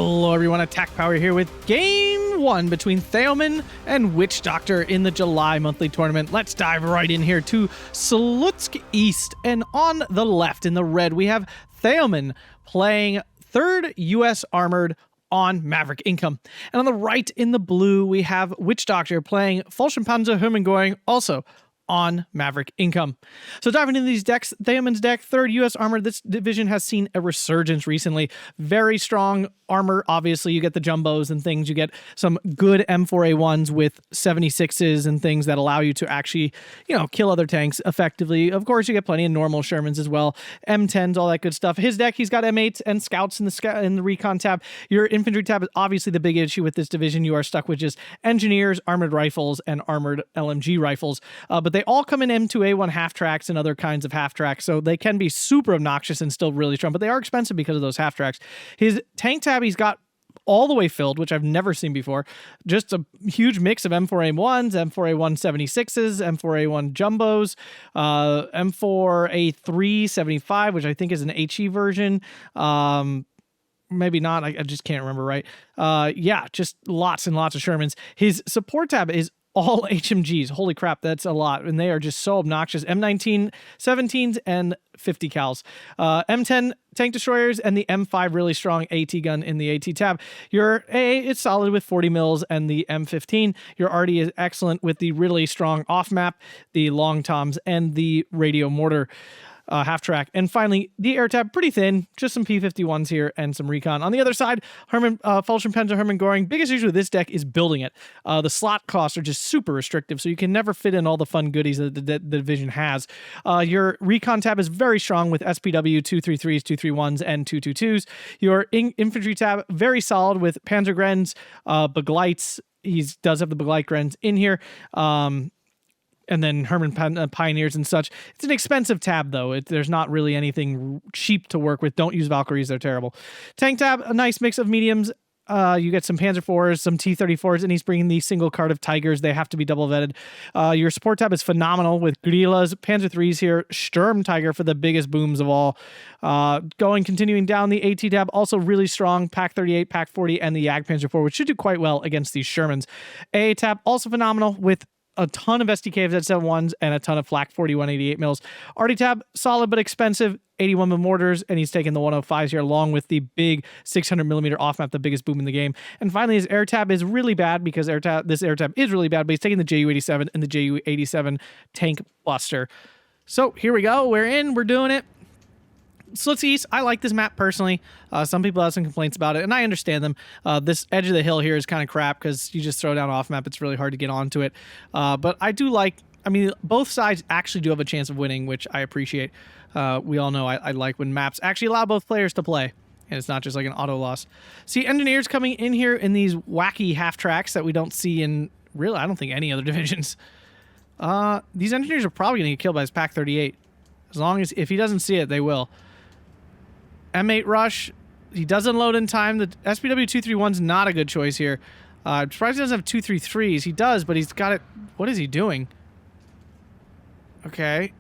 Hello everyone, Attack Power here with Game 1 between Theomann and WitchDoctor in the July monthly tournament. Let's dive right in here to Slutsk East, and on the left in the red we have Theomann playing 3rd US Armored on Maverick Income. And on the right in the blue we have WitchDoctor playing Fallschirmpanzer Hermann Goring, also on Maverick Income. So diving into these decks, Theomann's deck, 3rd US Armor. This division has seen a resurgence recently. Very strong armor. Obviously, you get the jumbos and things. You get some good M4A1s with 76s and things that allow you to actually, kill other tanks effectively. Of course, you get plenty of normal Shermans as well. M10s, all that good stuff. His deck, he's got M8s and scouts in the recon tab. Your infantry tab is obviously the big issue with this division. You are stuck with just engineers, armored rifles, and armored LMG rifles. But they all come in M2A1 half tracks and other kinds of half tracks, so they can be super obnoxious and still really strong, but they are expensive because of those half tracks. His tank tab, he's got all the way filled, which I've never seen before. Just a huge mix of M4A1s, M4A1 76s, M4A1 jumbos, M4A3 75, which I think is an HE version. Maybe not. I just can't remember right. Yeah, just lots and lots of Shermans. His support tab is all HMGs. Holy crap, that's a lot. And they are just so obnoxious. M19, 17s, and 50 cals. M10 tank destroyers and the M5 really strong AT gun in the AT tab. Your A is solid with 40 mils and the M15. Your RD is excellent with the really strong off map, the long toms, and the radio mortar. Half track. And finally, the air tab, pretty thin, just some P51s here and some recon. On the other side, Fallschirmpanzer Hermann Goring. Biggest issue with this deck is building it. The slot costs are just super restrictive, so you can never fit in all the fun goodies that the division has. Your recon tab is very strong with SPW 233s, 231s, and 222s. Your infantry tab, very solid with Panzergrens, Begleits. He does have the Begleit Grens in here. And then Hermann Pioneers and such. It's an expensive tab, though. There's not really anything cheap to work with. Don't use Valkyries. They're terrible. Tank tab, a nice mix of mediums. You get some Panzer IVs, some T-34s, and he's bringing the single card of Tigers. They have to be double vetted. Your support tab is phenomenal with Guerillas, Panzer IIIs here, Sturm Tiger for the biggest booms of all. Continuing down the AT tab, also really strong, Pack 38, Pack 40, and the Jagdpanzer IV, which should do quite well against these Shermans. AA tab, also phenomenal with a ton of SDK Z71s and a ton of Flak 4188 mils. RD tab, solid but expensive, 81 mil mortars, and he's taking the 105s here along with the big 600 millimeter off map, the biggest boom in the game. And finally, his air tab is really bad because this air tab is really bad, but he's taking the JU-87 and the JU-87 tank buster. So here we go. We're doing it. Slutsk East, I like this map personally. Some people have some complaints about it, and I understand them. This edge of the hill here is kind of crap because you just throw down off map. It's really hard to get onto it. But I do like, both sides actually do have a chance of winning, which I appreciate. We all know I like when maps actually allow both players to play, and it's not just like an auto loss. See, engineers coming in here in these wacky half tracks that we don't see in, really, I don't think any other divisions. These engineers are probably going to get killed by his Pack 38. As long as, if he doesn't see it, they will. M8 rush, he doesn't load in time. The SPW 231's not a good choice here. I'm surprised he doesn't have 233s. He does, but he's got it. What is he doing? Okay.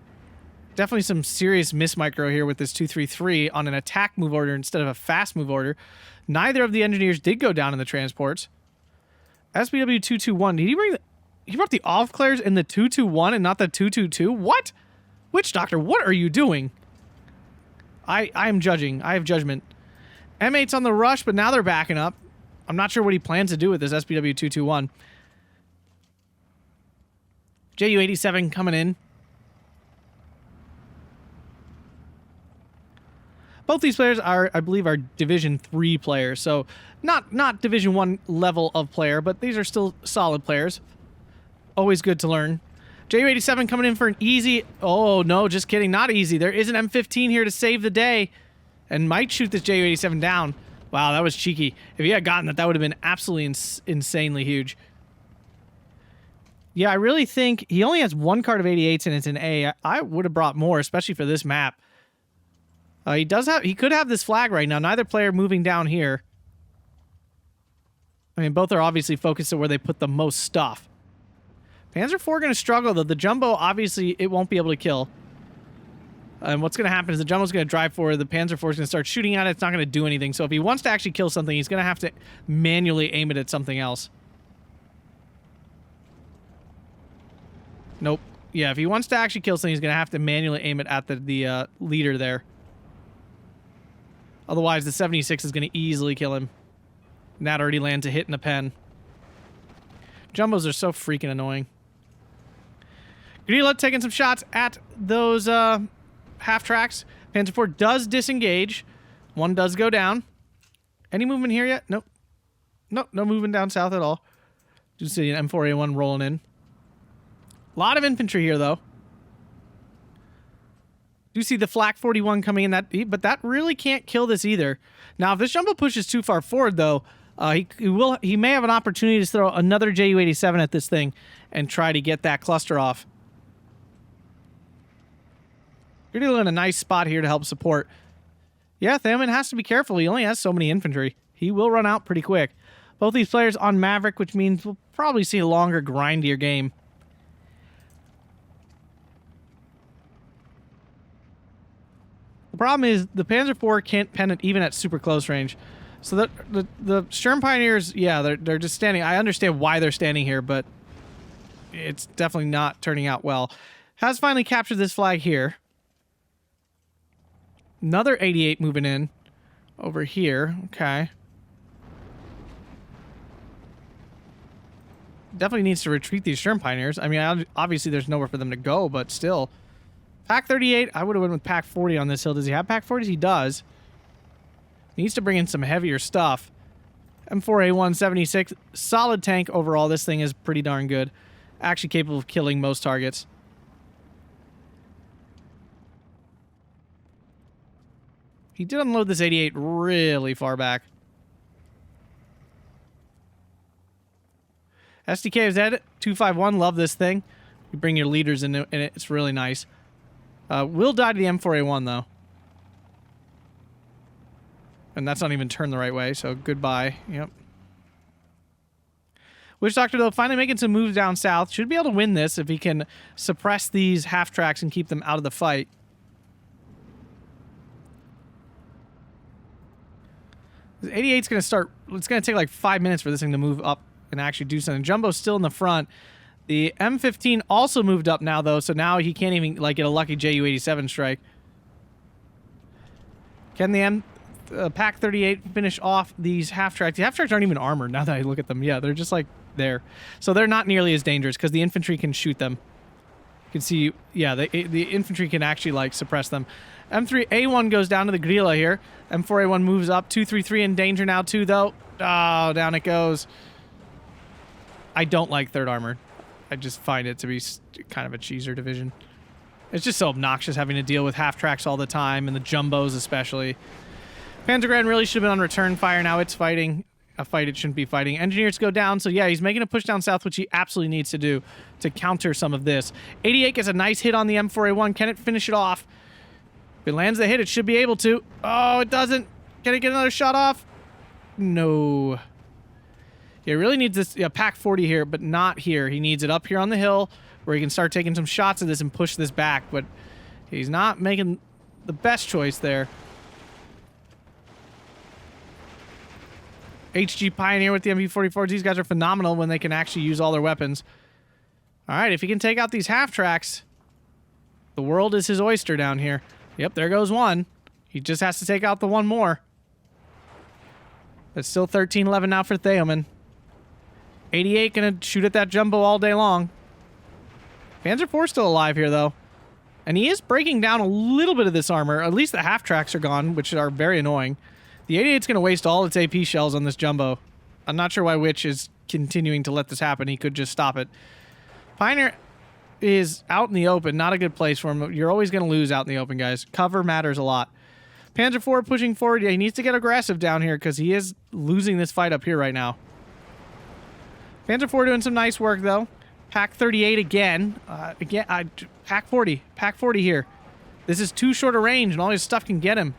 Definitely some serious mismicro here with this 233 on an attack move order instead of a fast move order. Neither of the engineers did go down in the transports. SPW 221, did he bring the... He brought the off clears in the 221 and not the 222? What? WitchDoctor, what are you doing? I am judging. I have judgment. M8's on the rush, but now they're backing up. I'm not sure what he plans to do with this SPW 221. JU-87 coming in. Both these players are, I believe, are Division 3 players, so not Division 1 level of player, but these are still solid players. Always good to learn. JU-87 coming in for an easy... Oh, no, just kidding. Not easy. There is an M15 here to save the day and might shoot this JU-87 down. Wow, that was cheeky. If he had gotten that, that would have been absolutely insanely huge. Yeah, I really think he only has one card of 88s and it's an A. I would have brought more, especially for this map. He could have this flag right now. Neither player moving down here. Both are obviously focused on where they put the most stuff. Panzer IV going to struggle, though. The jumbo, obviously, it won't be able to kill. And what's going to happen is the Jumbo's going to drive forward. The Panzer IV is going to start shooting at it. It's not going to do anything. So if he wants to actually kill something, he's going to have to manually aim it at something else. Nope. Yeah, if he wants to actually kill something, he's going to have to manually aim it at the leader there. Otherwise, the 76 is going to easily kill him. And that already lands a hit in the pen. Jumbos are so freaking annoying. Guerrilla taking some shots at those half-tracks. Panzer IV does disengage. One does go down. Any movement here yet? Nope. Nope, no movement down south at all. Just see an M4A1 rolling in. A lot of infantry here, though. Do see the Flak 41 coming in, but that really can't kill this either. Now, if this Jumbo pushes too far forward, though, he may have an opportunity to throw another Ju-87 at this thing and try to get that cluster off. You're in a nice spot here to help support. Yeah, Theomann has to be careful. He only has so many infantry. He will run out pretty quick. Both these players on Maverick, which means we'll probably see a longer, grindier game. The problem is the Panzer IV can't pen it even at super close range. So the Sturm Pioneers, yeah, they're just standing. I understand why they're standing here, but it's definitely not turning out well. Has finally captured this flag here. Another 88 moving in over here. Okay. Definitely needs to retreat these Sturm Pioneers. I mean, obviously there's nowhere for them to go, but still. Pack 38, I would have went with Pack 40 on this hill. Does he have Pack 40s? He does. He needs to bring in some heavier stuff. M4A1 76, solid tank overall. This thing is pretty darn good. Actually capable of killing most targets. He did unload this 88 really far back. SDK is at it. 251, love this thing. You bring your leaders in it, it's really nice. Will die to the M4A1, though. And that's not even turned the right way, so goodbye. Yep. WitchDoctor, though, finally making some moves down south. Should be able to win this if he can suppress these half-tracks and keep them out of the fight. This 88's going to start... It's going to take like 5 minutes for this thing to move up and actually do something. Jumbo's still in the front. The M15 also moved up now, though, so now he can't even like get a lucky Ju-87 strike. Can the Pack 38 finish off these half-tracks? The half-tracks aren't even armored now that I look at them. Yeah, they're just like there. So they're not nearly as dangerous because the infantry can shoot them. You can see, yeah, the infantry can actually like suppress them. M3A1 goes down to the Grilla here. M4A1 moves up. 233 in danger now too, though. Oh, down it goes. I don't like 3rd Armored. I just find it to be kind of a cheeser division. It's just so obnoxious having to deal with half-tracks all the time, and the Jumbos especially. Panzergrad really should have been on return fire. Now it's fighting a fight it shouldn't be fighting. Engineers go down, so yeah, he's making a push down south, which he absolutely needs to do to counter some of this. 88 gets a nice hit on the M4A1. Can it finish it off? If it lands the hit, it should be able to. Oh, it doesn't. Can it get another shot off? No. Yeah, he really needs this Pack 40 here, but not here. He needs it up here on the hill where he can start taking some shots of this and push this back, but he's not making the best choice there. HG Pioneer with the MP44s. These guys are phenomenal when they can actually use all their weapons. All right, if he can take out these half-tracks, the world is his oyster down here. Yep, there goes one. He just has to take out the one more. It's still 13-11 now for Theomann. 88 gonna shoot at that Jumbo all day long. Panzer IV still alive here, though. And he is breaking down a little bit of this armor. At least the half-tracks are gone, which are very annoying. The 88's gonna waste all its AP shells on this Jumbo. I'm not sure why Witch is continuing to let this happen. He could just stop it. Pioneer is out in the open. Not a good place for him. You're always gonna lose out in the open, guys. Cover matters a lot. Panzer IV pushing forward. Yeah, he needs to get aggressive down here because he is losing this fight up here right now. Panzer IV doing some nice work, though. Pack 38 again. Pack 40. Pack 40 here. This is too short a range, and all his stuff can get him.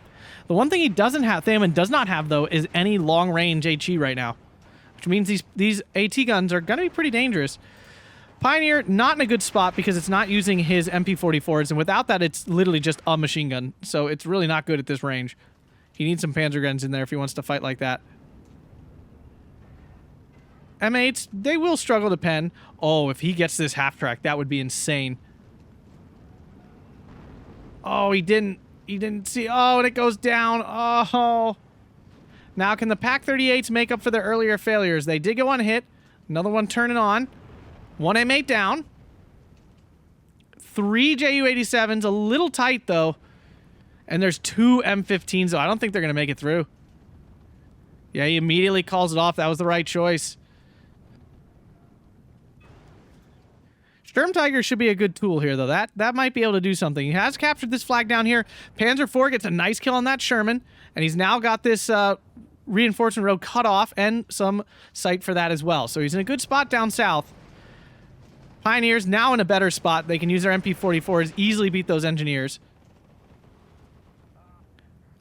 The one thing he doesn't have, Theomann does not have, though, is any long-range HE right now. Which means these AT guns are going to be pretty dangerous. Pioneer, not in a good spot because it's not using his MP44s, and without that, it's literally just a machine gun. So it's really not good at this range. He needs some panzer guns in there if he wants to fight like that. M8s, they will struggle to pen. Oh, if he gets this half-track, that would be insane. Oh, he didn't see. Oh, and it goes down. Oh. Now, can the Pak-38s make up for their earlier failures? They did go on hit. Another one turning on. One M8 down. 3 Ju-87s. A little tight, though. And there's 2 M15s, though. I don't think they're going to make it through. Yeah, he immediately calls it off. That was the right choice. Sturm Tiger should be a good tool here, though. That might be able to do something. He has captured this flag down here. Panzer IV gets a nice kill on that Sherman, and he's now got this reinforcement road cut off and some sight for that as well. So he's in a good spot down south. Pioneers now in a better spot. They can use their MP44s, easily beat those engineers.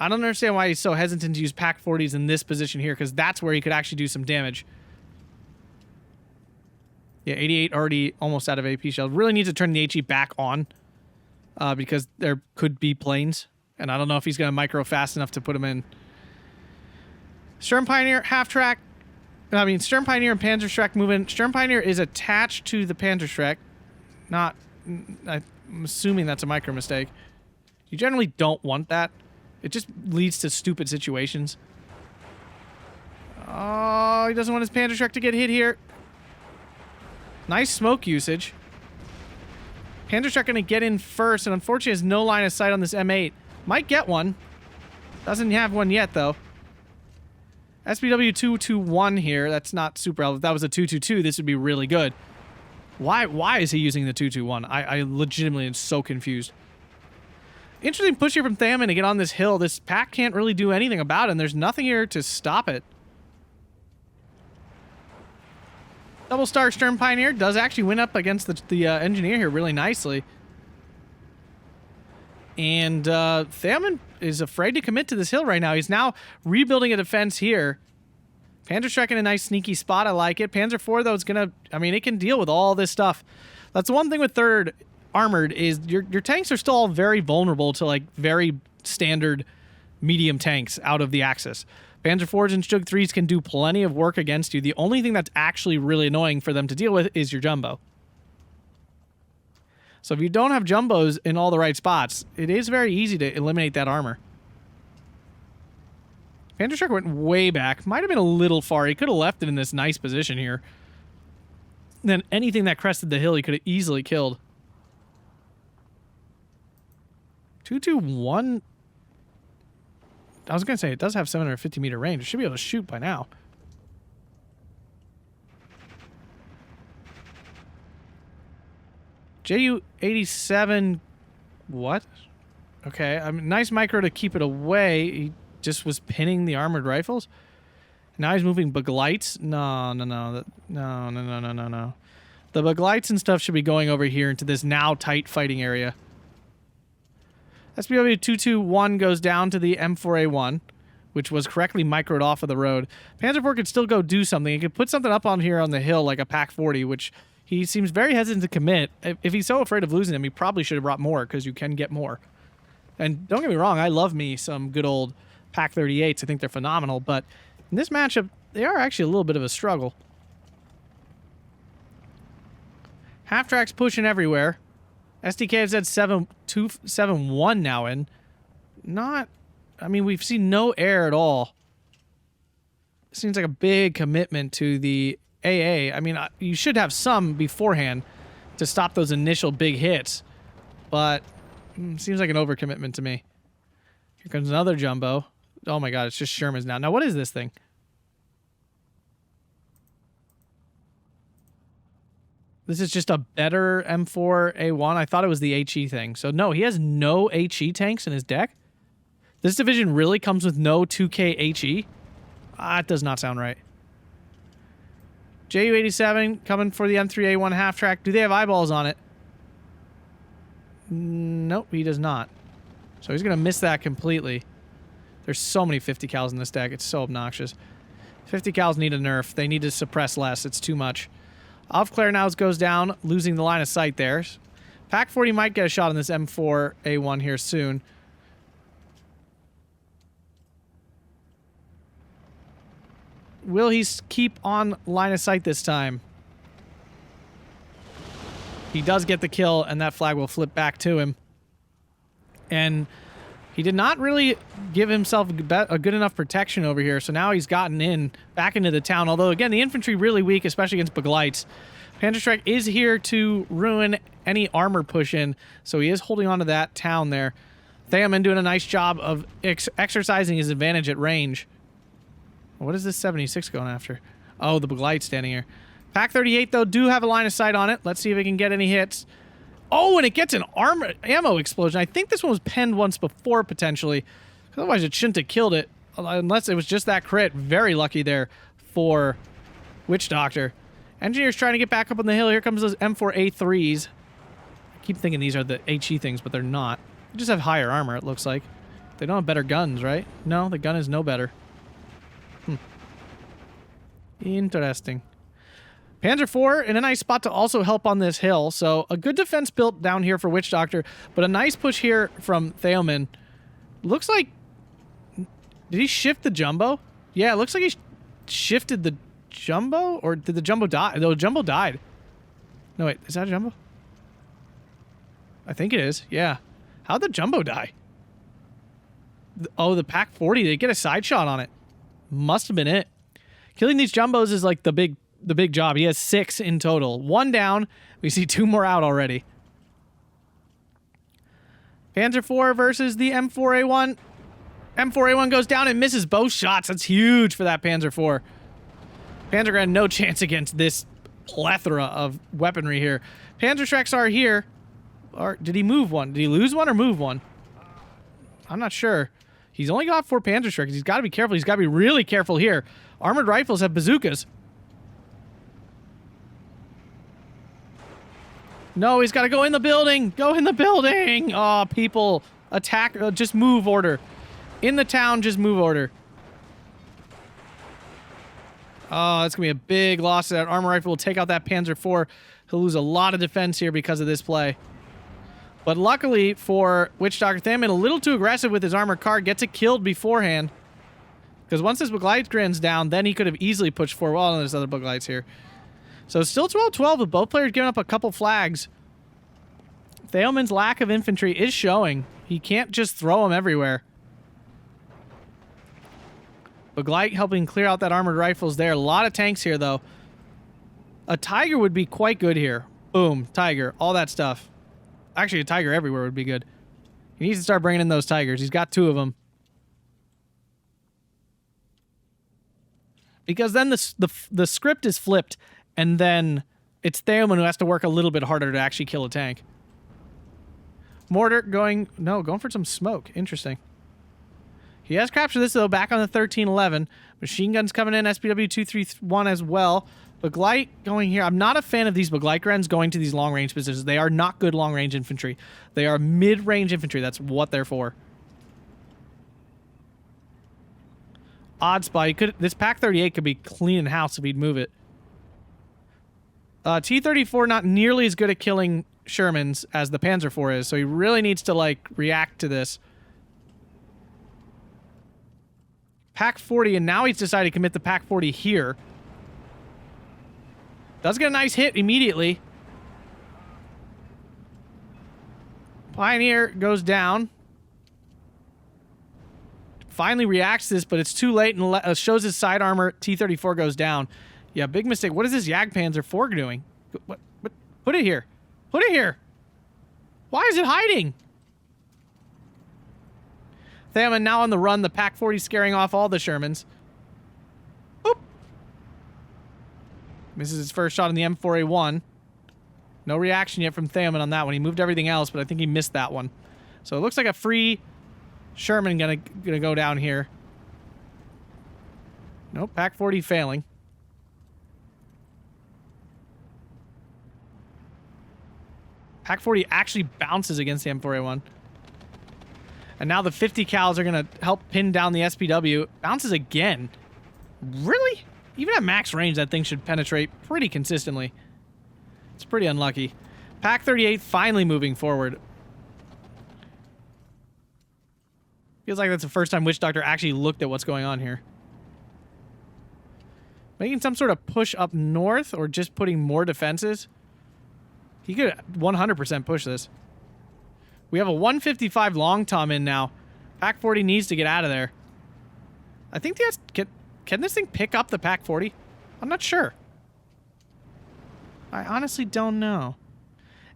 I don't understand why he's so hesitant to use Pak-40s in this position here, because that's where he could actually do some damage. Yeah, 88 already almost out of AP shells. Really needs to turn the HE back on because there could be planes. And I don't know if he's going to micro fast enough to put him in. Sturm Pioneer, half-track. I mean, Sturm Pioneer and Panzerschreck moving. Sturm Pioneer is attached to the Panzerschreck. Not... I'm assuming that's a micro mistake. You generally don't want that. It just leads to stupid situations. Oh, he doesn't want his Panzerschreck to get hit here. Nice smoke usage. Panzerschreck going to get in first, and unfortunately has no line of sight on this M8. Might get one. Doesn't have one yet, though. SPW 221 here. That's not super relevant. If that was a 222, this would be really good. Why is he using the 221? I legitimately am so confused. Interesting push here from Theomann to get on this hill. This pack can't really do anything about it, and there's nothing here to stop it. Double star Sturm Pioneer does actually win up against the engineer here really nicely. And Theomann is afraid to commit to this hill right now. He's now rebuilding a defense here. Panzerschreck in a nice sneaky spot. I like it. Panzer IV, though, is going to... I mean, it can deal with all this stuff. That's the one thing with 3rd Armored is your tanks are still all very vulnerable to, like, very standard medium tanks out of the Axis. Panzer IVs and Stug 3s can do plenty of work against you. The only thing that's actually really annoying for them to deal with is your jumbo. So if you don't have jumbos in all the right spots, it is very easy to eliminate that armor. Panzerschreck went way back. Might have been a little far. He could have left it in this nice position here. And then anything that crested the hill, he could have easily killed. 221... I was going to say, it does have 750 meter range. It should be able to shoot by now. Ju-87... What? Okay, I mean, nice micro to keep it away. He just was pinning the armored rifles. Now he's moving Beglights. No. The Beglights and stuff should be going over here into this now tight fighting area. SPW 221 goes down to the M4A1, which was correctly microed off of the road. Panzer IV could still go do something. He could put something up on here on the hill like a Pak-40, which he seems very hesitant to commit. If he's so afraid of losing him, he probably should have brought more, because you can get more. And don't get me wrong, I love me some good old Pak-38s. I think they're phenomenal, but in this matchup, they are actually a little bit of a struggle. Half-track's pushing everywhere. SDK has had 7-2-7-1 now in. Not... I mean, we've seen no air at all. Seems like a big commitment to the AA. I mean, you should have some beforehand to stop those initial big hits. But seems like an overcommitment to me. Here comes another jumbo. Oh my god, it's just Shermans now. Now, what is this thing? This is just a better M4A1. I thought it was the HE thing. So no, he has no HE tanks in his deck. This division really comes with no 2K HE. That does not sound right. Ju-87 coming for the M3A1 half-track. Do they have eyeballs on it? Nope, he does not. So he's going to miss that completely. There's so many 50 cals in this deck. It's so obnoxious. 50 cals need a nerf. They need to suppress less. It's too much. Aufklär now goes down, losing the line of sight there. Pack 40 might get a shot on this M4A1 here soon. Will he keep on line of sight this time? He does get the kill, and that flag will flip back to him. And he did not really give himself a good enough protection over here, so now he's gotten in, back into the town. Although, again, the infantry really weak, especially against Begleits. Panzerschreck is here to ruin any armor push-in, so he is holding on to that town there. Theomann doing a nice job of exercising his advantage at range. What is this 76 going after? Oh, the Begleits standing here. Pack 38, though, do have a line of sight on it. Let's see if it can get any hits. Oh, and it gets an ammo explosion. I think this one was penned once before, potentially. Otherwise, it shouldn't have killed it. Unless it was just that crit. Very lucky there for WitchDoctor. Engineer's trying to get back up on the hill. Here comes those M4A3s. I keep thinking these are the HE things, but they're not. They just have higher armor, it looks like. They don't have better guns, right? No, the gun is no better. Interesting. Panzer IV in a nice spot to also help on this hill. So a good defense built down here for WitchDoctor, but a nice push here from Theomann. Looks like... Did he shift the jumbo? Yeah, it looks like he shifted the jumbo? Or did the jumbo die? No, the jumbo died. No, wait. Is that a jumbo? I think it is. Yeah. How'd the jumbo die? Oh, the Pack 40. They get a side shot on it. Must have been it. Killing these jumbos is like the big job. He has 6 in total. 1 down. We see 2 more out already. Panzer IV versus the M4A1. M4A1 goes down and misses both shots. That's huge for that Panzer IV. Panzer had no chance against this plethora of weaponry here. Panzerschrecks are here. Or did he move one? Did he lose one or move one? I'm not sure. He's only got 4 Panzerschrecks. He's got to be careful. He's got to be really careful here. Armored rifles have bazookas. No, he's got to go in the building. Go in the building. Oh, people. Attack. Just move order. In the town, just move order. Oh, that's going to be a big loss. That armor rifle will take out that Panzer IV. He'll lose a lot of defense here because of this play. But luckily for WitchDoctor, Theomann a little too aggressive with his armored car. Gets it killed beforehand. Because once this Begleitgren's down, then he could have easily pushed forward. Well, there's other Begleits here. So still 12-12 with both players giving up a couple flags. Theomann's lack of infantry is showing. He can't just throw them everywhere. Begleit helping clear out that armored rifles there. A lot of tanks here, though. A Tiger would be quite good here. Boom. Tiger. All that stuff. Actually, a Tiger everywhere would be good. He needs to start bringing in those Tigers. He's got 2 of them. Because then the script is flipped, and then it's Theomann who has to work a little bit harder to actually kill a tank. Mortar going for some smoke. Interesting. He has captured this, though, back on the 1311. Machine guns coming in, SPW 231 as well. Begleit going here. I'm not a fan of these Begleitgrens going to these long-range positions. They are not good long-range infantry. They are mid-range infantry. That's what they're for. Odd spot. This Pack 38 could be cleaning house if he'd move it. T-34 not nearly as good at killing Shermans as the Panzer IV is, so he really needs to, like, react to this. Pack 40, and now he's decided to commit the Pack 40 here. Does get a nice hit immediately. Pioneer goes down. Finally reacts to this, but it's too late and shows his side armor. T-34 goes down. Yeah, big mistake. What is this Jagdpanzer IV doing? What? Put it here. Put it here. Why is it hiding? Theomann now on the run. The Pack 40 scaring off all the Shermans. Boop. Misses his first shot on the M4A1. No reaction yet from Theomann on that one. He moved everything else, but I think he missed that one. So it looks like a free Sherman gonna go down here. Nope, Pack 40 failing. Pack 40 actually bounces against the M4A1. And now the 50 cals are going to help pin down the SPW. Bounces again. Really? Even at max range, that thing should penetrate pretty consistently. It's pretty unlucky. Pack 38 finally moving forward. Feels like that's the first time WitchDoctor actually looked at what's going on here. Making some sort of push up north or just putting more defenses. He could 100% push this. We have a 155 long tom in now. Pack 40 needs to get out of there. I think can this thing pick up the Pack 40? I'm not sure. I honestly don't know.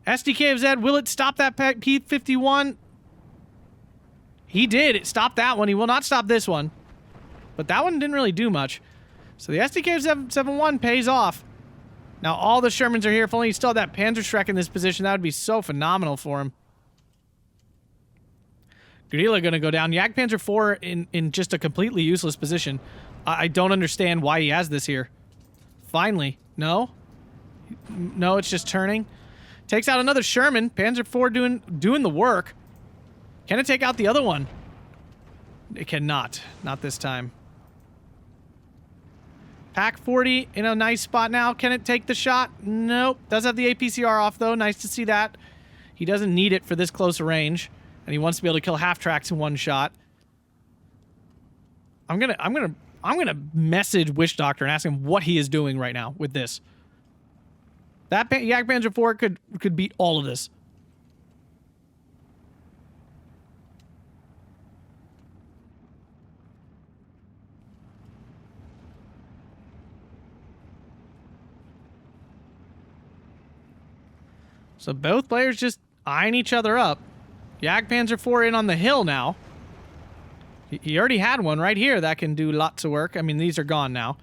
SDK of Z, will it stop that P-51? He did. It stopped that one. He will not stop this one. But that one didn't really do much. So the SDK of 771 pays off. Now all the Shermans are here. If only he still had that Panzerschreck in this position, that would be so phenomenal for him. Guerrilla gonna go down. Jagdpanzer 4 in just a completely useless position. I don't understand why he has this here. Finally. No? No, it's just turning. Takes out another Sherman. Panzer 4 doing the work. Can it take out the other one? It cannot. Not this time. Pack 40 in a nice spot now. Can it take the shot? Nope. Does have the APCR off, though. Nice to see that. He doesn't need it for this close a range. And he wants to be able to kill half-tracks in one shot. I'm gonna message WitchDoctor and ask him what he is doing right now with this. That Jagdpanzer 4 could beat all of this. So both players just eyeing each other up. Jagdpanzer 4 in on the hill now. He already had one right here that can do lots of work. I mean, these are gone now.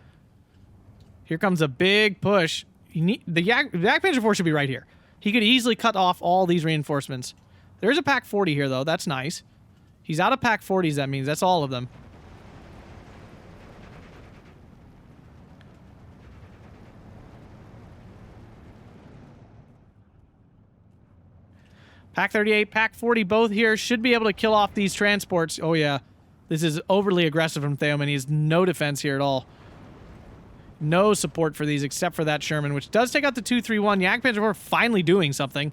Here comes a big push. The Jagdpanzer 4 should be right here. He could easily cut off all these reinforcements. There's a Pack 40 here, though. That's nice. He's out of Pack 40s, that means. That's all of them. Pack 38, Pack 40, both here should be able to kill off these transports. Oh, yeah. This is overly aggressive from Theomann. He has no defense here at all. No support for these except for that Sherman, which does take out the 231. Jagdpanzer 4 finally doing something.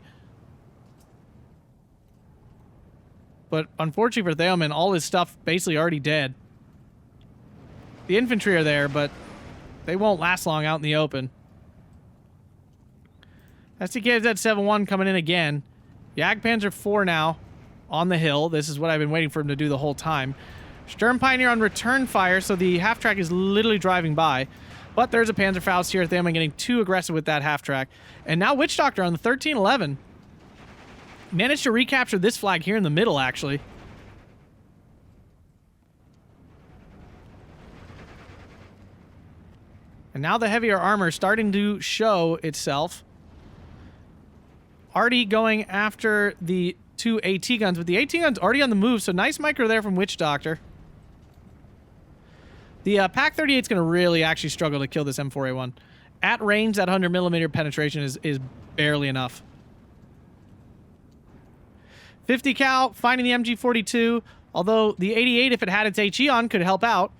But unfortunately for Theomann, all his stuff basically already dead. The infantry are there, but they won't last long out in the open. STK Z71 coming in again. Jagdpanzer 4 now on the hill. This is what I've been waiting for him to do the whole time. Sturm Pioneer on return fire, so the half-track is literally driving by. But there's a Panzerfaust here. Theomann getting too aggressive with that half-track. And now WitchDoctor on the 1311. Managed to recapture this flag here in the middle, actually. And now the heavier armor starting to show itself. Already going after the two AT guns, but the AT gun's already on the move, so nice micro there from WitchDoctor. The Pack 38 is going to really actually struggle to kill this M4A1. At range, that 100mm penetration is barely enough. 50 cal, finding the MG42, although the 88, if it had its HE on, could help out.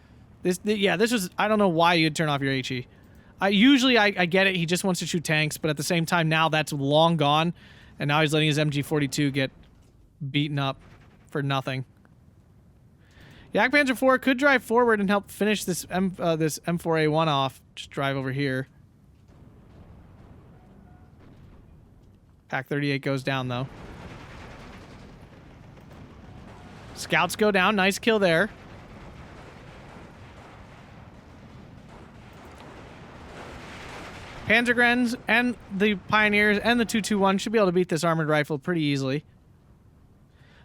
This was, I don't know why you'd turn off your HE. Usually I get it, he just wants to shoot tanks, but at the same time now that's long gone, and now he's letting his MG42 get beaten up for nothing. Jagdpanzer 4 could drive forward and help finish this M4A1 off. Just drive over here. Pack 38 goes down, though. Scouts go down. Nice kill there. Panzergrens and the Pioneers and the 221 should be able to beat this armored rifle pretty easily.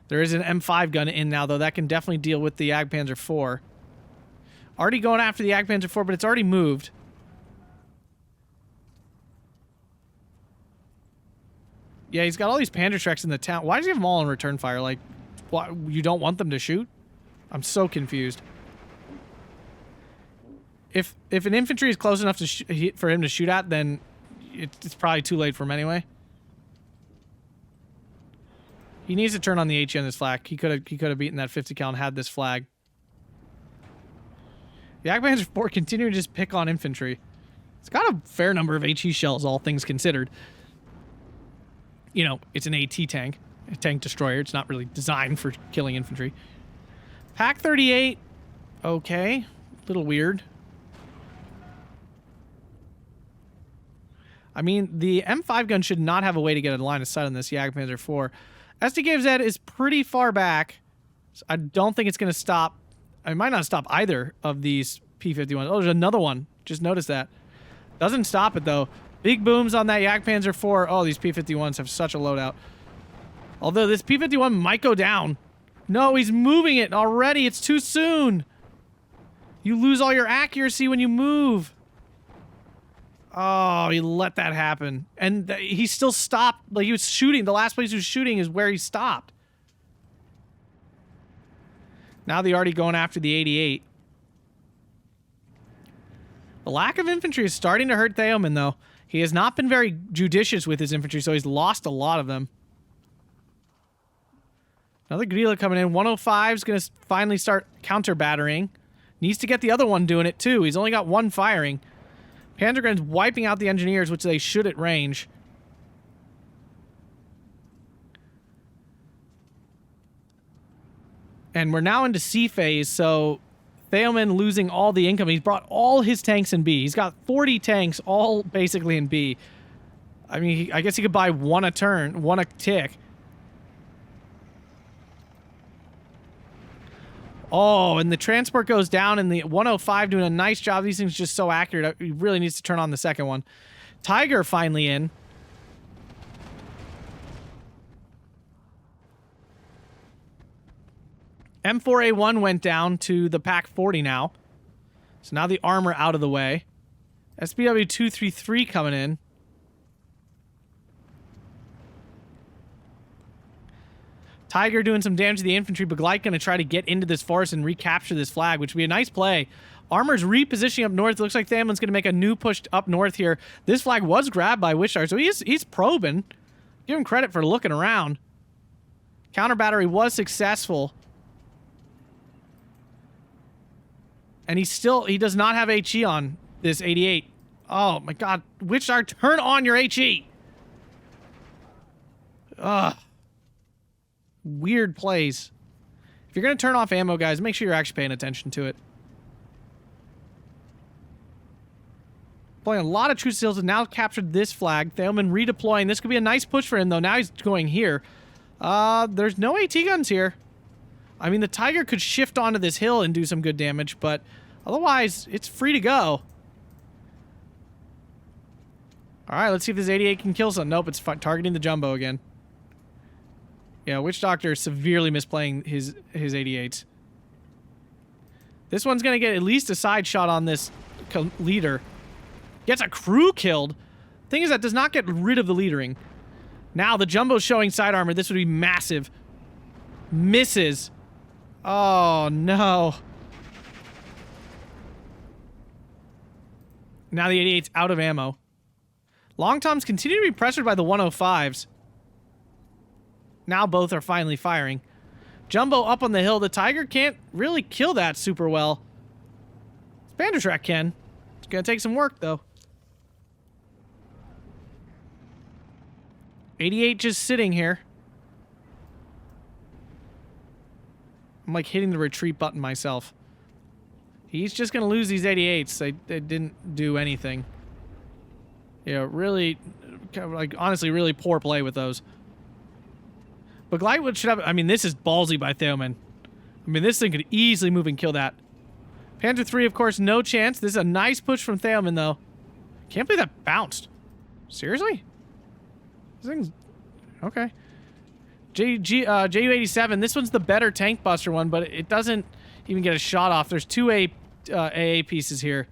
There is an M5 gun in now, though. That can definitely deal with the Jagdpanzer 4. Already going after the Jagdpanzer 4, but it's already moved. Yeah, he's got all these Panzerschrecks in the town. Why does he have them all on return fire? Like, why, you don't want them to shoot? I'm so confused. If an infantry is close enough to for him to shoot at, then it's probably too late for him anyway. He needs to turn on the HE on this flag. He could have beaten that 50 cal and had this flag. The Jagdpanzer 4 continuing to just pick on infantry. It's got a fair number of HE shells, all things considered. you know, it's an AT tank, a tank destroyer. It's not really designed for killing infantry. Pack 38, okay, a little weird. I mean, the M5 gun should not have a way to get a line of sight on this Jagdpanzer IV. SDKZ is pretty far back. So I don't think it's going to stop. I might not stop either of these P-51s. Oh, there's another one. Just noticed that. Doesn't stop it, though. Big booms on that Jagdpanzer IV. Oh, these P-51s have such a loadout. Although this P-51 might go down. No, he's moving it already. It's too soon. You lose all your accuracy when you move. Oh, he let that happen. And he still stopped. Like, he was shooting. The last place he was shooting is where he stopped. Now they're already going after the 88. The lack of infantry is starting to hurt Theomann, though. He has not been very judicious with his infantry, so he's lost a lot of them. Another guerrilla coming in. 105 is going to finally start counter-battering. Needs to get the other one doing it, too. He's only got one firing. Panzergren's wiping out the engineers, which they should at range. And we're now into C phase, so Theomann losing all the income. He's brought all his tanks in B. He's got 40 tanks, all basically in B. I mean, I guess he could buy one a turn, one a tick. Oh, and the transport goes down, and the 105 doing a nice job. These things are just so accurate. He really needs to turn on the second one. Tiger finally in. M4A1 went down to the Pack 40 now. So now the armor out of the way. SBW 233 coming in. Tiger doing some damage to the infantry, but Gleit going to try to get into this forest and recapture this flag, which would be a nice play. Armor's repositioning up north. It looks like Theomann's going to make a new push up north here. This flag was grabbed by WitchDoctor, so he's probing. Give him credit for looking around. Counter battery was successful. And he does not have HE on this 88. Oh my god. WitchDoctor, turn on your HE! Ugh. Weird plays. If you're going to turn off ammo, guys, make sure you're actually paying attention to it. Playing a lot of true seals and now captured this flag. Theomann redeploying. This could be a nice push for him, though. Now he's going here. There's no AT guns here. I mean, the Tiger could shift onto this hill and do some good damage, but otherwise, it's free to go. Alright, let's see if this 88 can kill something. Nope, it's targeting the Jumbo again. Yeah, WitchDoctor is severely misplaying his 88s. This one's going to get at least a side shot on this leader. Gets a crew killed. Thing is, that does not get rid of the leadering. Now, the Jumbo's showing side armor. This would be massive. Misses. Oh, no. Now the 88's out of ammo. Long Toms continue to be pressured by the 105s. Now both are finally firing. Jumbo up on the hill. The Tiger can't really kill that super well. Spandertrack can. It's going to take some work, though. 88 just sitting here. I'm like hitting the retreat button myself. He's just going to lose these 88s. They didn't do anything. Yeah, really, like, honestly, really poor play with those. But Glightwood should have... I mean, this is ballsy by Theomann. I mean, this thing could easily move and kill that. Panther 3, of course, no chance. This is a nice push from Theomann, though. Can't believe that bounced. Seriously? This thing's... Okay. JU-87. This one's the better tank buster one, but it doesn't even get a shot off. There's two AA pieces here.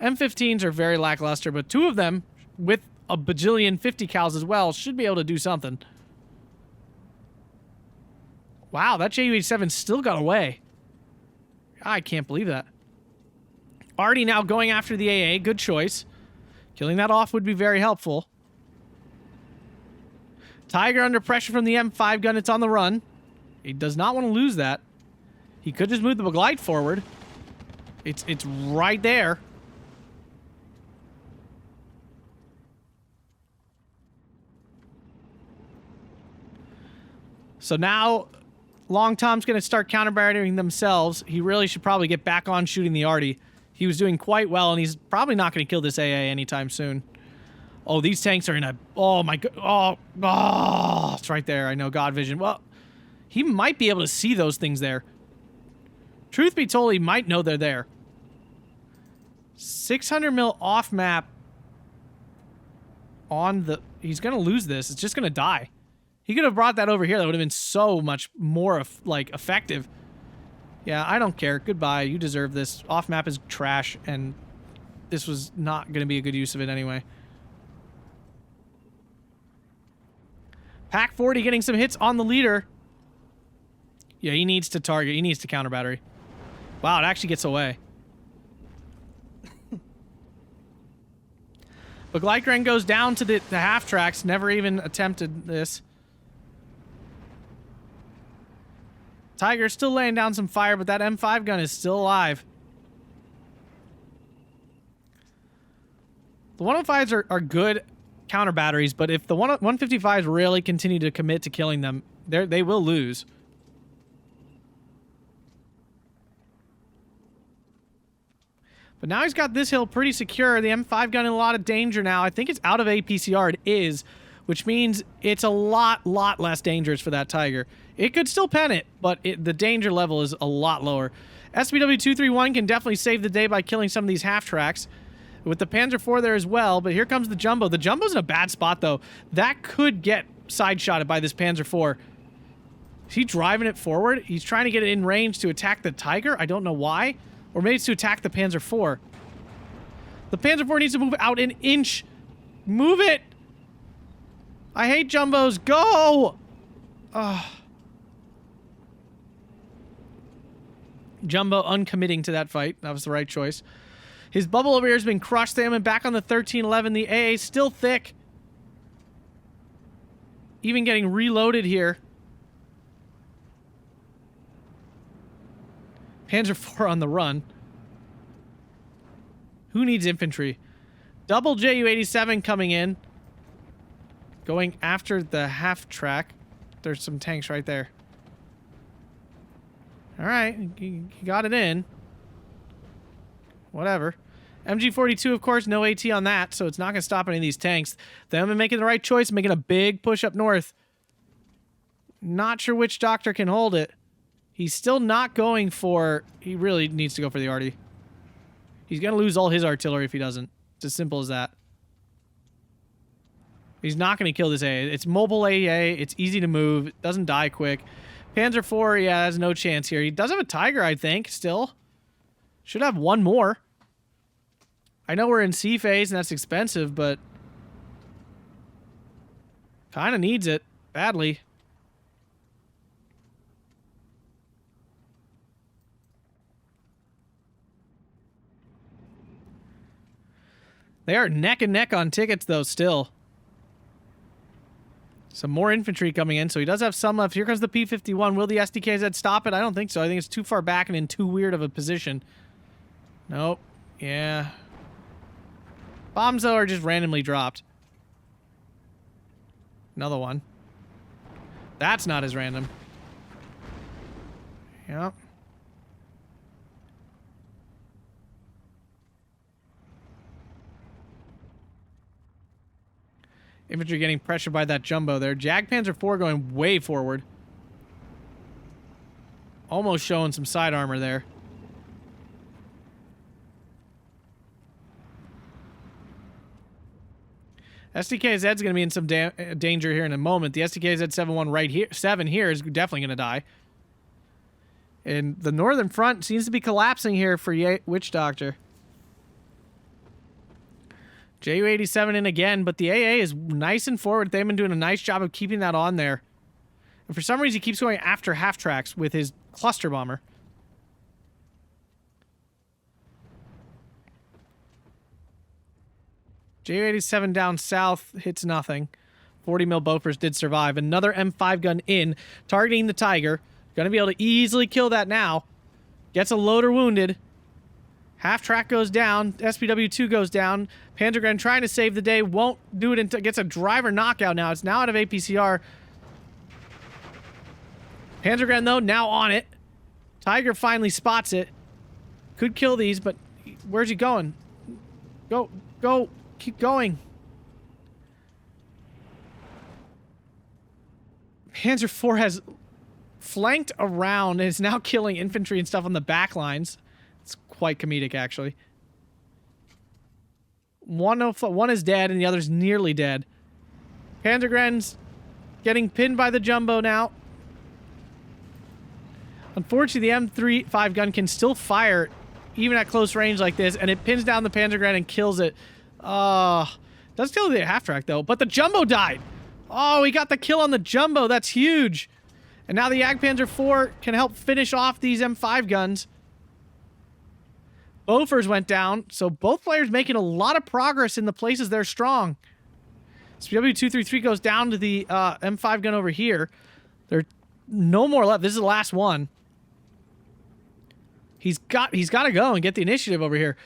M15s are very lackluster, but two of them, with a bajillion 50 cals as well, should be able to do something. Wow, that JU-87 still got away. I can't believe that. Artie now going after the AA. Good choice. Killing that off would be very helpful. Tiger under pressure from the M5 gun. It's on the run. He does not want to lose that. He could just move the Glide forward. It's right there. So now Long Tom's going to start counter-barriering themselves. He really should probably get back on shooting the arty. He was doing quite well, and he's probably not going to kill this AA anytime soon. Oh, these tanks are in a... Oh, my God. Oh, it's right there. I know, God vision. Well, he might be able to see those things there. Truth be told, he might know they're there. 600 mil off map on the... He's going to lose this. It's just going to die. He could have brought that over here. That would have been so much more, like, effective. Yeah, I don't care. Goodbye. You deserve this. Off map is trash, and this was not going to be a good use of it anyway. Pack 40 getting some hits on the leader. Yeah, he needs to target. He needs to counter battery. Wow, it actually gets away. But Glycran goes down to the half tracks. Never even attempted this. Tiger's still laying down some fire, but that M5 gun is still alive. The 105s are good counter batteries, but if the 155s really continue to commit to killing them, they will lose. But now he's got this hill pretty secure. The M5 gun in a lot of danger now. I think it's out of APCR. It is, which means it's a lot less dangerous for that Tiger. It could still pen it, but the danger level is a lot lower. SPW-231 can definitely save the day by killing some of these half-tracks. With the Panzer IV there as well, but here comes the Jumbo. The Jumbo's in a bad spot, though. That could get side-shotted by this Panzer IV. Is he driving it forward? He's trying to get it in range to attack the Tiger? I don't know why. Or maybe it's to attack the Panzer IV. The Panzer IV needs to move out an inch. Move it! I hate Jumbos. Go! Ugh. Jumbo uncommitting to that fight. That was the right choice. His bubble over here has been crushed. Theomann back on the 1311. The AA still thick. Even getting reloaded here. Panzer IV on the run. Who needs infantry? Double Ju-87 coming in. Going after the half track. There's some tanks right there. Alright, he got it in. Whatever. MG42, of course, no AT on that, so it's not going to stop any of these tanks. Them making the right choice, making a big push up north. Not sure which doctor can hold it. He's still not going for... He really needs to go for the arty. He's going to lose all his artillery if he doesn't. It's as simple as that. He's not going to kill this AA. It's mobile AA. It's easy to move. It doesn't die quick. Panzer IV, yeah, has no chance here. He does have a Tiger, I think, still. Should have one more. I know we're in C phase and that's expensive, but... kind of needs it. Badly. They are neck and neck on tickets, though, still. Some more infantry coming in, so he does have some left. Here comes the P-51. Will the SDKZ stop it? I don't think so. I think it's too far back and in too weird of a position. Nope. Yeah. Bombs, though, are just randomly dropped. Another one. That's not as random. Yep. Infantry getting pressured by that Jumbo there. Panzer IV going way forward. Almost showing some side armor there. SDKZ is going to be in some danger here in a moment. The SDKZ 7-1 right here, 7 here is definitely going to die. And the northern front seems to be collapsing here for WitchDoctor. Ju-87 in again, but the AA is nice and forward. They've been doing a nice job of keeping that on there. And for some reason, he keeps going after half-tracks with his cluster bomber. Ju-87 down south hits nothing. 40 mil Bofors did survive. Another M5 gun in, targeting the Tiger. Gonna be able to easily kill that now. Gets a loader wounded. Half track goes down. SPW-2 goes down. Panzergren trying to save the day. Won't do it until gets a driver knockout now. It's now out of APCR. Panzergren, though, now on it. Tiger finally spots it. Could kill these, but where's he going? Go, go, keep going. Panzer IV has flanked around and is now killing infantry and stuff on the back lines. It's quite comedic, actually. One is dead and the other's nearly dead. Panzergren's getting pinned by the jumbo now. Unfortunately, the M35 gun can still fire even at close range like this, and it pins down the Panzergren and kills it. Does kill the half-track, though, but the jumbo died. Oh, he got the kill on the jumbo. That's huge. And now the Jagdpanzer IV can help finish off these M5 guns. Bofors went down, so both players making a lot of progress in the places they're strong. SPW-233 goes down to the M5 gun over here. There are no more left. This is the last one. He's got to go and get the initiative over here.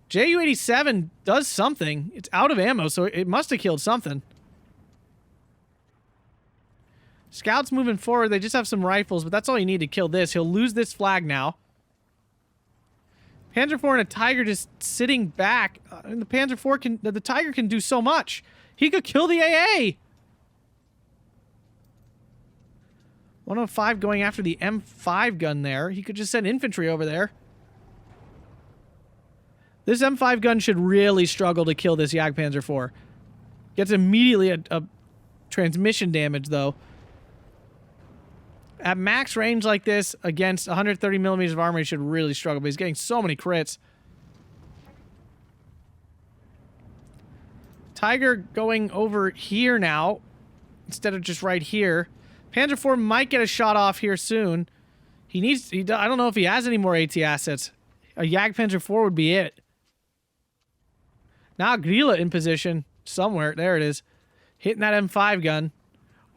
Ju-87 does something. It's out of ammo, so it must have killed something. Scouts moving forward. They just have some rifles, but that's all you need to kill this. He'll lose this flag now. Panzer IV and a Tiger just sitting back. And the Panzer IV can... The Tiger can do so much. He could kill the AA! 105 going after the M5 gun there. He could just send infantry over there. This M5 gun should really struggle to kill this Jagdpanzer IV. Gets immediately a transmission damage, though. At max range like this, against 130 millimeters of armor, he should really struggle, but he's getting so many crits. Tiger going over here now, instead of just right here. Panzer IV might get a shot off here soon. I don't know if he has any more AT assets. A Jagdpanzer IV would be it. Now Grilla in position somewhere. There it is. Hitting that M5 gun.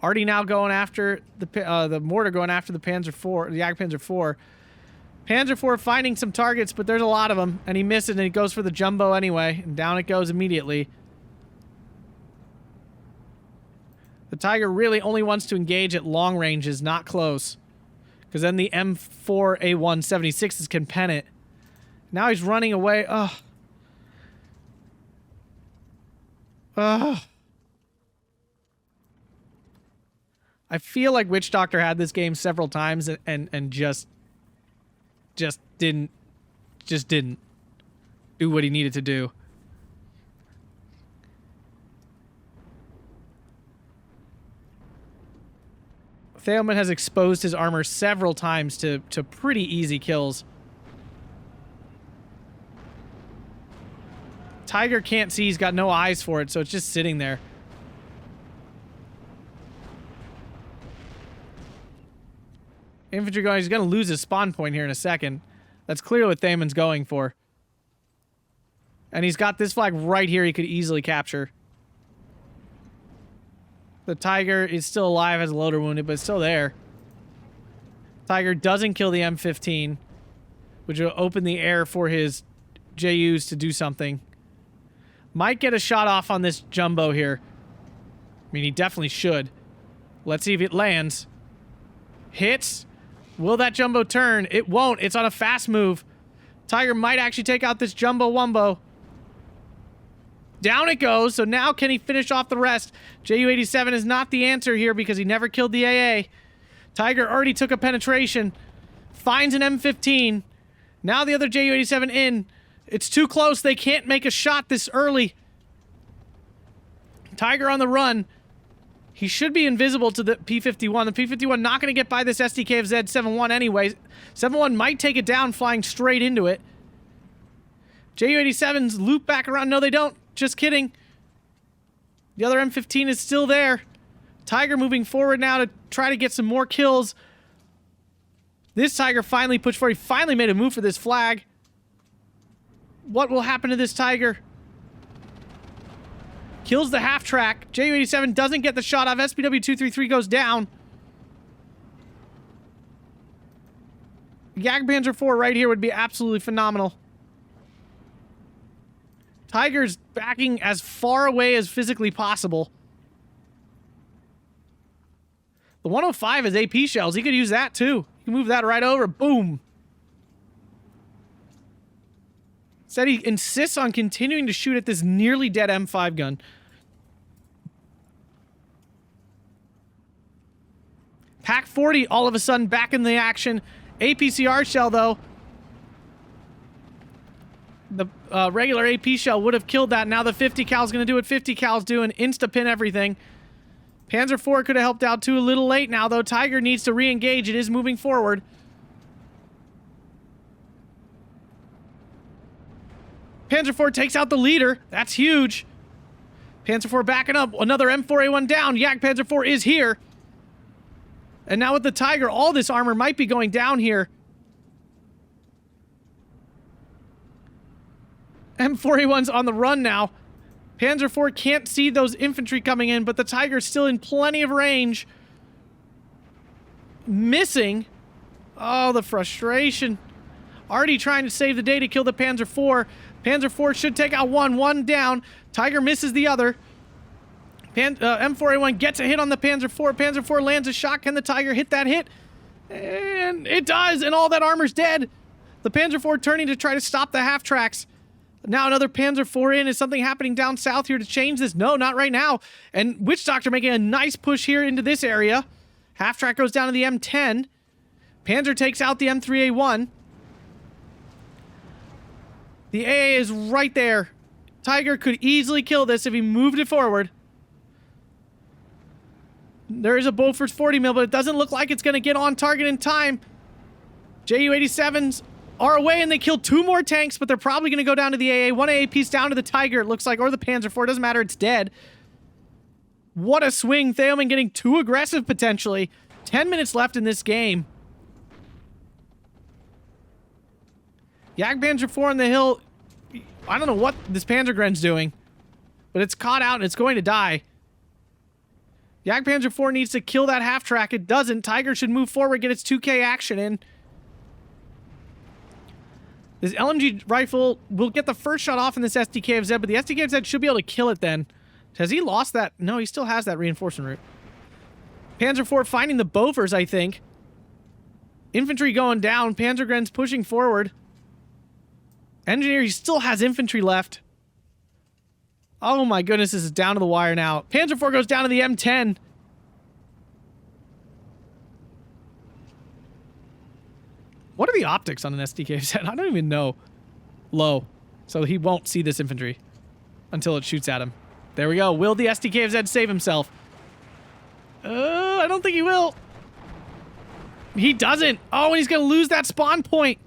Already now going after the mortar going after the Panzer IV, the Jagdpanzer IV. Panzer IV finding some targets, but there's a lot of them, and he misses, and he goes for the jumbo anyway, and down it goes immediately. The Tiger really only wants to engage at long ranges, not close, because then the M4A176s can pen it. Now he's running away. Ugh. Ugh. I feel like WitchDoctor had this game several times and just didn't do what he needed to do. Theomann has exposed his armor several times to pretty easy kills. Tiger can't see, he's got no eyes for it, so it's just sitting there. Infantry going, he's going to lose his spawn point here in a second. That's clearly what Theomann's going for. And he's got this flag right here he could easily capture. The Tiger is still alive, has a loader wounded, but it's still there. Tiger doesn't kill the M15, which will open the air for his JUs to do something. Might get a shot off on this jumbo here. I mean, he definitely should. Let's see if it lands. Hits. Will that jumbo turn? It won't. It's on a fast move. Tiger might actually take out this jumbo wumbo. Down it goes. So now can he finish off the rest? Ju-87 is not the answer here because he never killed the AA. Tiger already took a penetration. Finds an M15. Now the other Ju-87 in. It's too close. They can't make a shot this early. Tiger on the run. He should be invisible to the P-51. The P-51 not going to get by this SDK of Z-71 anyway. 71 might take it down flying straight into it. Ju-87s loop back around. No, they don't. Just kidding. The other M15 is still there. Tiger moving forward now to try to get some more kills. This Tiger finally pushed forward. He finally made a move for this flag. What will happen to this Tiger? Kills the half-track. Ju-87 doesn't get the shot off. SPW-233 goes down. Jagdpanzer IV right here would be absolutely phenomenal. Tiger's backing as far away as physically possible. The 105 is AP shells. He could use that too. You can move that right over. Boom. Said he insists on continuing to shoot at this nearly dead M5 gun. Pack 40 all of a sudden back in the action. APCR shell though. The regular AP shell would have killed that. Now the 50 cal's going to do what 50 cal's doing. Insta-pin everything. Panzer IV could have helped out too. A little late now, though. Tiger needs to re-engage. It is moving forward. Panzer IV takes out the leader. That's huge. Panzer IV backing up. Another M4A1 down. Yak Panzer IV is here. And now with the Tiger, all this armor might be going down here. M4A1's on the run now. Panzer IV can't see those infantry coming in, but the Tiger's still in plenty of range. Missing. Oh, the frustration. Already trying to save the day to kill the Panzer IV. Panzer IV should take out one down. Tiger misses the other. M4A1 gets a hit on the Panzer IV. Panzer IV lands a shot. Can the Tiger hit that hit? And it does, and all that armor's dead. The Panzer IV turning to try to stop the half-tracks. Now another Panzer IV in. Is something happening down south here to change this? No, not right now. And WitchDoctor making a nice push here into this area. Half-track goes down to the M10. Panzer takes out the M3A1. The AA is right there. Tiger could easily kill this if he moved it forward. There is a Bofors 40 mil, but it doesn't look like it's going to get on target in time. Ju-87s are away, and they kill 2 more tanks, but they're probably going to go down to the AA. 1 AA piece down to the Tiger, it looks like, or the Panzer IV. Doesn't matter, it's dead. What a swing. Theomann getting too aggressive, potentially. 10 minutes left in this game. Jagdpanzer IV on the hill. I don't know what this Panzergren's doing, but it's caught out and it's going to die. Jagdpanzer IV needs to kill that half-track. It doesn't. Tiger should move forward, get its 2K action in. This LMG rifle will get the first shot off in this SDKFZ, but the SDKFZ should be able to kill it then. Has he lost that? No, he still has that reinforcement route. Panzer IV finding the Bofors, I think. Infantry going down. Panzergren's pushing forward. Engineer, he still has infantry left. Oh my goodness, this is down to the wire now. Panzer IV goes down to the M10. What are the optics on an SDKZ? I don't even know. Low. So he won't see this infantry until it shoots at him. There we go. Will the SDKZ save himself? I don't think he will. He doesn't. Oh, and he's going to lose that spawn point.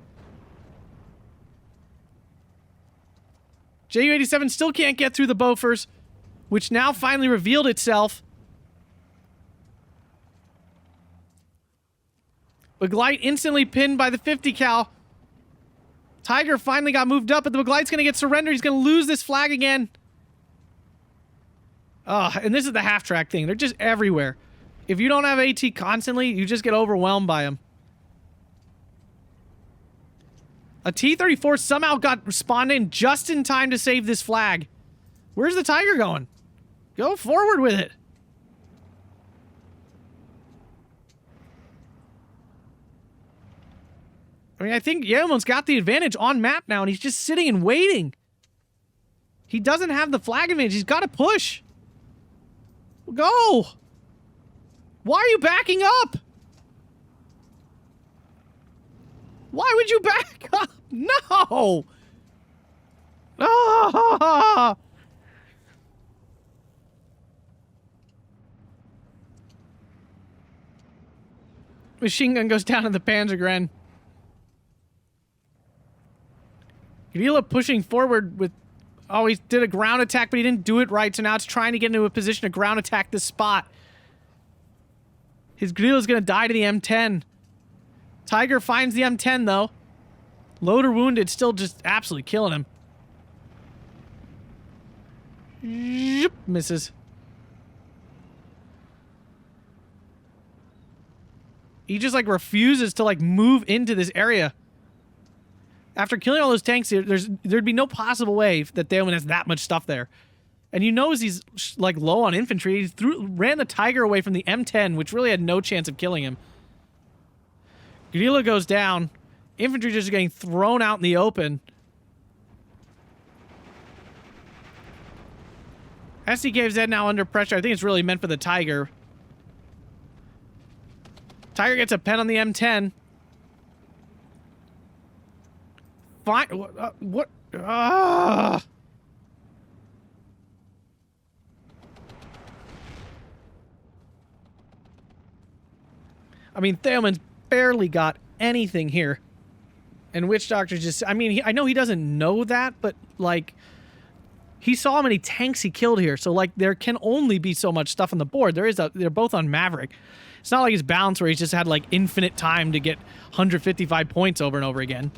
Ju-87 still can't get through the Bofors, which now finally revealed itself. Begleit instantly pinned by the 50 cal. Tiger finally got moved up, but the Begleit's going to get surrendered. He's going to lose this flag again. Oh, and this is the half-track thing. They're just everywhere. If you don't have AT constantly, you just get overwhelmed by them. A T-34 somehow got spawned in just in time to save this flag. Where's the Tiger going? Go forward with it. I mean, I think Yeoman's got the advantage on map now, and he's just sitting and waiting. He doesn't have the flag advantage. He's got to push. Go! Why are you backing up? Why would you back up? No! Ah! Machine gun goes down to the Panzergren. Gavila pushing forward with... Oh, he did a ground attack, but he didn't do it right, so now it's trying to get into a position to ground attack this spot. His Gavila's gonna die to the M10. Tiger finds the M10, though. Loader wounded, still just absolutely killing him. Yep, misses. He just, like, refuses to, like, move into this area. After killing all those tanks, there'd be no possible way that Theomann has that much stuff there. And you know he's like low on infantry. He ran the Tiger away from the M10, which really had no chance of killing him. Guerrilla goes down. Infantry just getting thrown out in the open. SDKZ now under pressure. I think it's really meant for the Tiger. Tiger gets a pen on the M10. Fine. What? I mean, Theomann's barely got anything here. And WitchDoctor just... I mean, I know he doesn't know that, but, like... He saw how many tanks he killed here, so, like, there can only be so much stuff on the board. They're both on Maverick. It's not like he's balanced where he's just had, like, infinite time to get 155 points over and over again.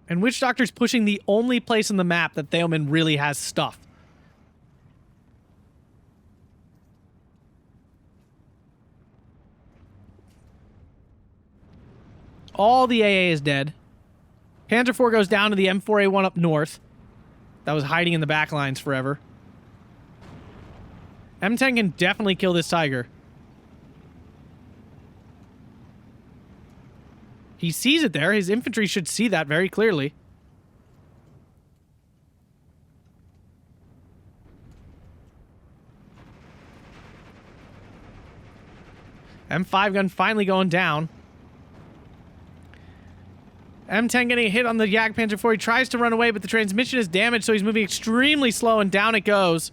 And WitchDoctor's pushing the only place on the map that Theomann really has stuff. All the AA is dead. Panzer IV goes down to the M4A1 up north. That was hiding in the back lines forever. M10 can definitely kill this Tiger. He sees it there. His infantry should see that very clearly. M5 gun finally going down. M10 getting a hit on the Jagdpanzer IV. He tries to run away, but the transmission is damaged, so he's moving extremely slow, and down it goes.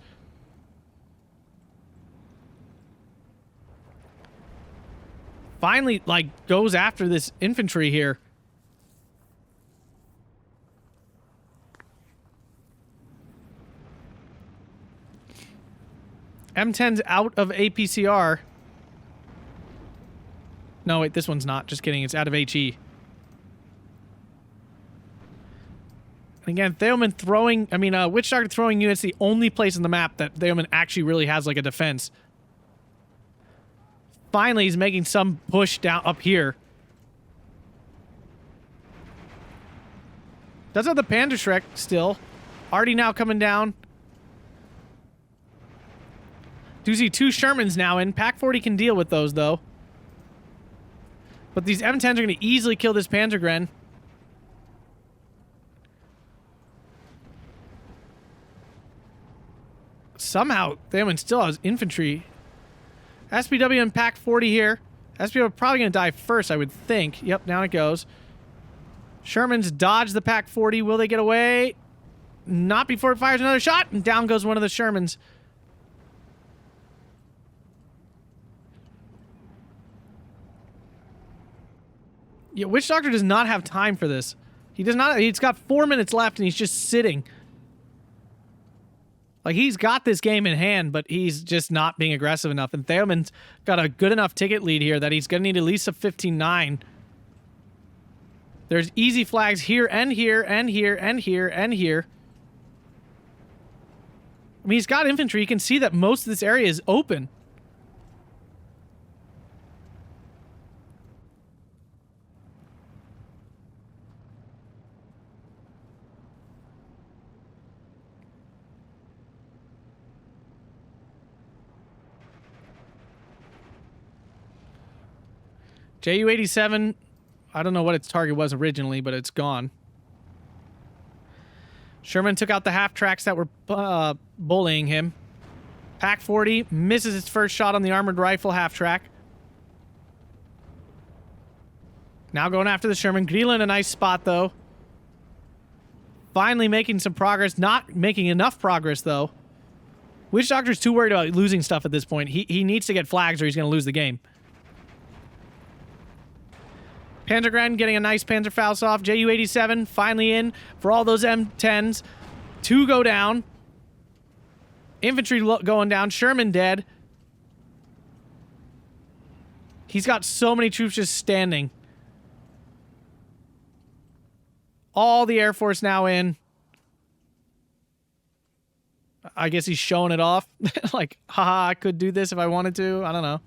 Finally, like, goes after this infantry here. M10's out of APCR. No, wait, this one's not. Just kidding. It's out of HE. Again, Theomann throwing... I mean, WitchDoctor throwing units the only place on the map that Theomann actually really has, like, a defense. Finally, he's making some push down up here. Does have the Panzerschreck still. Already now coming down. Do see 2 Shermans now in. Pack 40 can deal with those, though. But these M10s are going to easily kill this Panzergren. Somehow, Theomann still has infantry. SPW and Pack 40 here. SPW are probably going to die first, I would think. Yep, down it goes. Sherman's dodged the Pack 40. Will they get away? Not before it fires another shot. And down goes one of the Shermans. Yeah, WitchDoctor does not have time for this. He does not. He's got 4 minutes left, and he's just sitting. Like, he's got this game in hand, but he's just not being aggressive enough. And Theomann's got a good enough ticket lead here that he's going to need at least a 15-9. There's easy flags here and here and here and here and here. I mean, he's got infantry. You can see that most of this area is open. Ju-87, I don't know what its target was originally, but it's gone. Sherman took out the half-tracks that were bullying him. Pack 40 misses its first shot on the armored rifle half-track. Now going after the Sherman. Grilla in a nice spot, though. Finally making some progress. Not making enough progress, though. WitchDoctor's too worried about losing stuff at this point. He needs to get flags or he's going to lose the game. Panzergren getting a nice Panzerfaust off. Ju-87 finally in for all those M10s. 2 go down. Infantry going down. Sherman dead. He's got so many troops just standing. All the Air Force now in. I guess he's showing it off. Like, haha, I could do this if I wanted to. I don't know.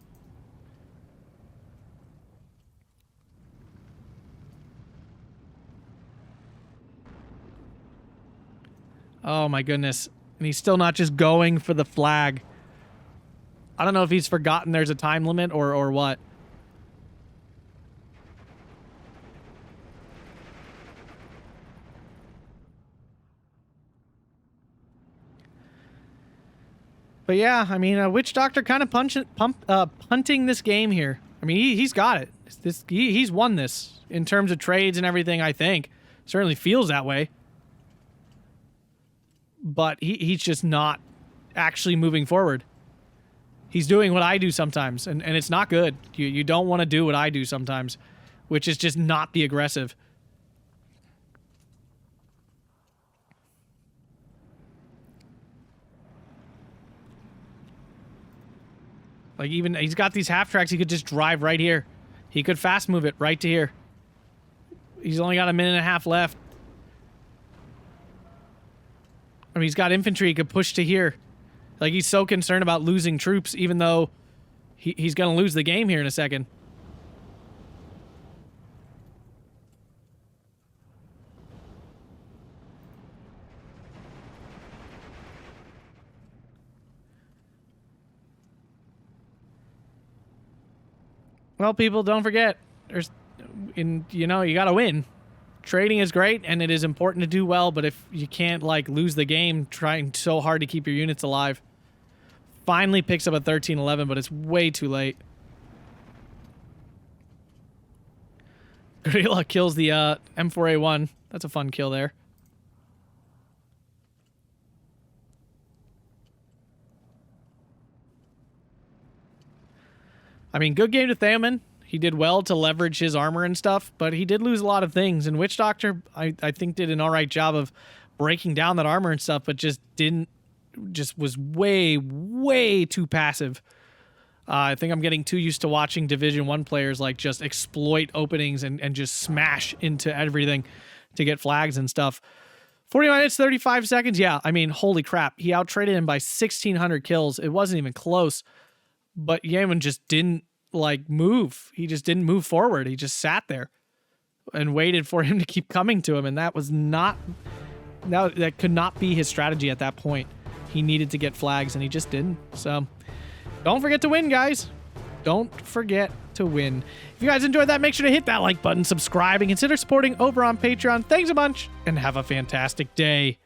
Oh my goodness. And he's still not just going for the flag. I don't know if he's forgotten there's a time limit or what. But yeah, I mean, WitchDoctor kind of punting this game here. I mean, he's got it. He's won this in terms of trades and everything, I think. Certainly feels that way. But he's just not actually moving forward. He's doing what I do sometimes, and it's not good. You don't want to do what I do sometimes, which is just not be aggressive. Like, even he's got these half tracks, he could just drive right here. He could fast move it right to here. He's only got a minute and a half left. I mean, he's got infantry he could push to here. Like, he's so concerned about losing troops, even though he's going to lose the game here in a second. Well, people, don't forget, you got to win. Trading is great, and it is important to do well, but if you can't, like, lose the game trying so hard to keep your units alive. Finally picks up a 13-11, but it's way too late. Gorilla kills the M4A1. That's a fun kill there. I mean, good game to Theomann. He did well to leverage his armor and stuff, but he did lose a lot of things. And WitchDoctor, I think, did an all right job of breaking down that armor and stuff, but just was way, way too passive. I think I'm getting too used to watching Division 1 players like just exploit openings and just smash into everything to get flags and stuff. 40 minutes, 35 seconds. Yeah, I mean, holy crap. He out-traded him by 1,600 kills. It wasn't even close. But Yemen just didn't, like, move. He just didn't move forward. He just sat there and waited for him to keep coming to him. And that was not... that could not be his strategy at that point. He needed to get flags, and he just didn't. So, don't forget to win, guys. Don't forget to win. If you guys enjoyed that, make sure to hit that like button, subscribe, and consider supporting over on Patreon. Thanks a bunch, and have a fantastic day.